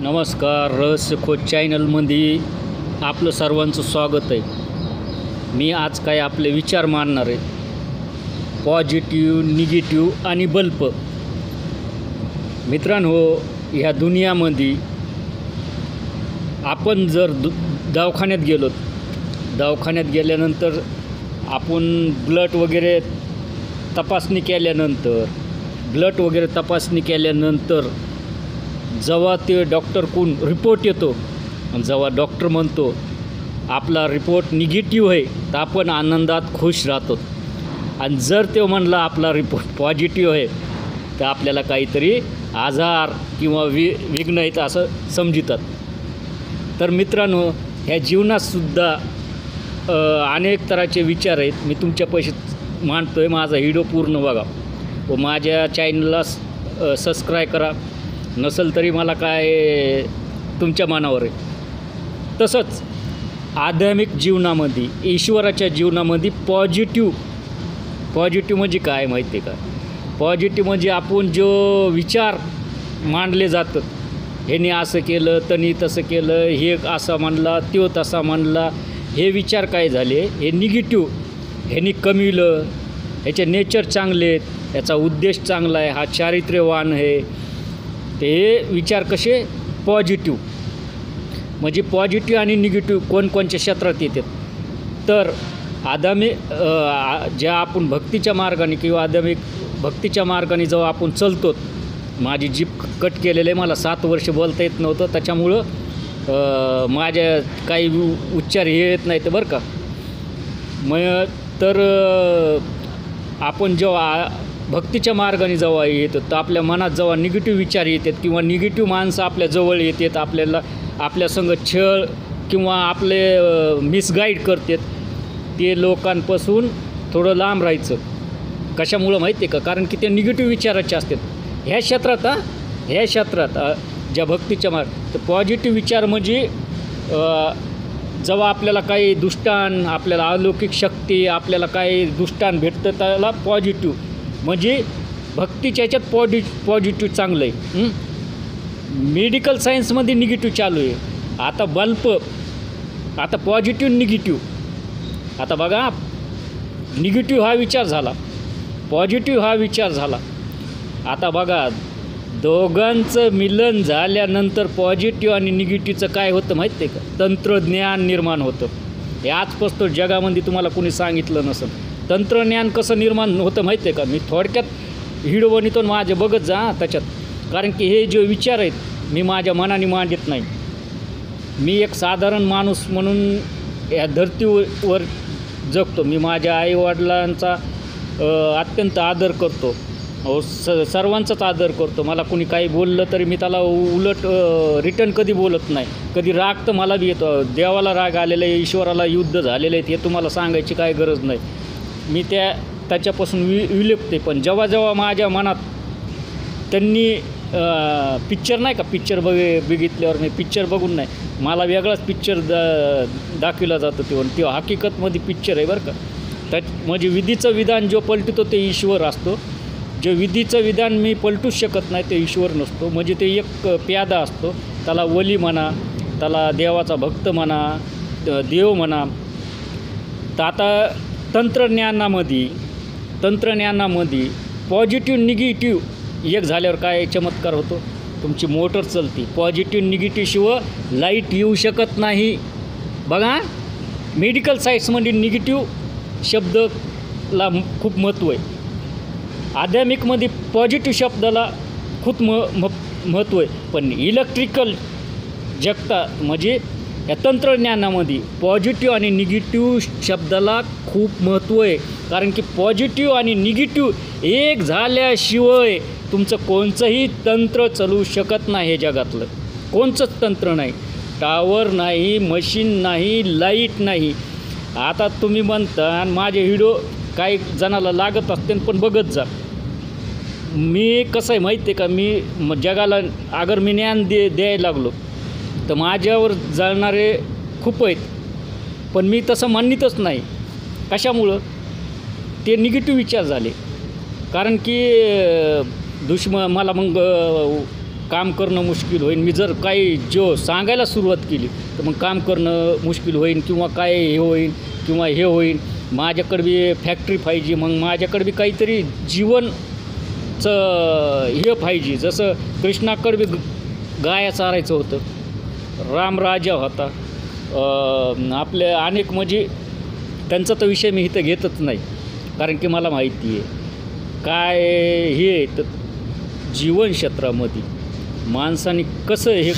नमस्कार, रहस्य खोज चॅनलमध्ये आपलं सर्वांचं स्वागत आहे। मी आज काय आपले विचार मांडणार आहे, पॉझिटिव्ह, निगेटिव्ह आणि बल्ब। मित्रांनो, ह्या दुनियामध्ये आपण जर दवाखान्यात गेलो, दवाखान्यात गेल्यानंतर आपण ब्लड वगैरे तपासणी केल्यानंतर जेव्हा ते डॉक्टरकडून रिपोर्ट येतो आणि जेव्हा डॉक्टर म्हणतो आपला रिपोर्ट निगेटिव्ह आहे, तर आपण आनंदात खुश राहतो। आणि जर ते म्हणला आपला रिपोर्ट पॉझिटिव्ह आहे, तर आपल्याला काहीतरी आजार किंवा विघ्न आहेत असं समजतात। तर मित्रांनो, ह्या जीवनातसुद्धा अनेक तऱ्हाचे विचार आहेत। मी तुमच्यापाशी मांडतो आहे, माझा व्हिडिओ पूर्ण बघा व माझ्या चॅनलला सबस्क्राईब करा। नसेल तरी मला काय तुमच्या मनावर आहे। तसंच आध्यात्मिक जीवनामध्ये, ईश्वराच्या जीवनामध्ये पॉझिटिव्ह म्हणजे काय माहिती आहे का? पॉझिटिव्ह म्हणजे आपण जो विचार मांडले जातात, ह्याने असं केलं, त्यांनी तसं केलं, हे असं म्हणला, तो तसा म्हणला, हे विचार काय झाले, हे निगेटिव्ह, ह्यानी कमीलं, ह्याचे नेचर चांगले आहेत, ह्याचा उद्देश चांगला आहे, हा चारित्र्यवान आहे, ते विचार कसे पॉझिटिव्ह। म्हणजे पॉझिटिव्ह आणि निगेटिव्ह कोणकोणत्या क्षेत्रात येतात? तर ज्या आपण भक्तीच्या मार्गाने किंवा आध्यात्मिक भक्तीच्या मार्गाने जेव्हा आपण चालतो, माझी जीभ कट केलेलं आहे, मला 7 वर्ष बोलता येत नव्हतं, त्याच्यामुळं माझ्या काही उच्चार हे येत नाहीत बरं का। तर आपण जेव्हा भक्तीच्या मार्गाने जेव्हा येतो, तर आपल्या मनात जेव्हा निगेटिव्ह विचार येतात किंवा निगेटिव्ह माणसं आपल्या जवळ येतात, आपल्या संग छळ किंवा आपले मिसगाईड करतात, ते लोकांपासून थोडं लांब राहायचं। कशामुळं माहिती आहे का? कारण की ते निगेटिव्ह विचाराचे असतात। ह्या क्षेत्रात ज्या भक्तीच्या तर पॉझिटिव्ह विचार म्हणजे जेव्हा आपल्याला काही दुष्टान, आपल्याला अलौकिक शक्ती, आपल्याला काही दुष्टान भेटतं, त्याला पॉझिटिव्ह म्हणजे भक्तीच्या ह्याच्यात पॉझिटिव्ह चांगलं आहे। मेडिकल सायन्समध्ये निगेटिव्ह चालू आहे। आता बल्ब, आता पॉझिटिव्ह निगेटिव्ह, आता बघा, निगेटिव्ह हा विचार झाला, पॉझिटिव्ह हा विचार झाला। आता बघा, दोघांचं मिलन झाल्यानंतर पॉझिटिव्ह आणि निगेटिव्हचं काय होतं माहिती आहे का? तंत्रज्ञान निर्माण होतं। हे आजपासून जगामध्ये तुम्हाला कोणी सांगितलं नसेल। तंत्रज्ञान कसं निर्माण होतं माहिती आहे का? मी थोडक्यात व्हिडिओ बनवतो, माझे बघत जा त्याच्यात। कारण की हे जे विचार आहेत, मी माझ्या मनाने मांडत नाही। मी एक साधारण माणूस म्हणून या धर्तीवर जगतो। मी माझ्या आईवडिलांचा अत्यंत आदर करतो, सर्वांचाच आदर करतो। मला कोणी काही बोललं तरी मी त्याला उलट रिटर्न कधी बोलत नाही। कधी राग तर मला बी येतो, देवाला राग आलेला आहे, ईश्वराला युद्ध झालेलं आहे, हे तुम्हाला सांगायची काय गरज नाही। मी त्याच्यापासून विलिप्ते। पण जेव्हा माझ्या मनात त्यांनी पिक्चर नाही का, पिक्चर बघितल्यावर मी पिक्चर बघून नाही, मला वेगळाच पिक्चर दाखवला जातो, तो हकीकतमध्ये पिक्चर आहे बरं का। म्हणजे विधीचं विधान जो पलटतो ते ईश्वर असतो, जे विधीचं विधान मी पलटूच शकत नाही ते ईश्वर नसतो। म्हणजे ते एक प्यादा असतो, त्याला वली म्हणा, त्याला देवाचा भक्त म्हणा, देव म्हणा। तर आता तंत्रज्ञानामध्ये पॉझिटिव्ह निगेटिव्ह एक झाल्यावर काय चमत्कार होतो, तुमची मोटर चालते। पॉझिटिव्ह निगेटिव्हशिवाय लाईट येऊ शकत नाही। बघा, मेडिकल सायन्समध्ये निगेटिव्ह शब्दाला खूप महत्त्व आहे, आध्यात्मिकमध्ये पॉझिटिव्ह शब्दाला खूप महत्त्व आहे। पण इलेक्ट्रिकल जगतात म्हणजे या तंत्रज्ञानामध्ये पॉझिटिव्ह आणि निगेटिव्ह शब्दाला खूप महत्त्व आहे। कारण की पॉझिटिव्ह आणि निगेटिव्ह एक झाल्याशिवाय तुमचं कोणचंही तंत्र चालू शकत नाही। हे जगातलं कोणचंच तंत्र नाही, टावर नाही, मशीन नाही, लाईट नाही। आता तुम्ही म्हणता, आणि माझे व्हिडिओ काही जणाला लागत असते, पण बघत जा। मी कसं आहे माहिती आहे का, मी जगाला अगर मी ज्ञान द्यायला लागलो तर माझ्यावर जळणारे खूप आहेत, पण मी तसं म्हणतच नाही। कशामुळं? ते निगेटिव्ह विचार झाले। कारण की मला मग काम करणं मुश्किल होईल. मी जर काही जो सांगायला सुरुवात केली तर मग काम करणं मुश्किल होईल किंवा काय हे होईल किंवा हे होईल. माझ्याकडे बी फॅक्टरी पाहिजे, मग माझ्याकडे बी काहीतरी जीवनचं हे पाहिजे. जसं कृष्णाकडे बी गाया चारायचं होतं, राम राजा होता. आपले अनेक म्हणजे त्यांचा तर विषय मी इथं घेतच नाही, कारण की मला माहिती आहे काय हे तर जीवनक्षेत्रामध्ये माणसाने कसं हे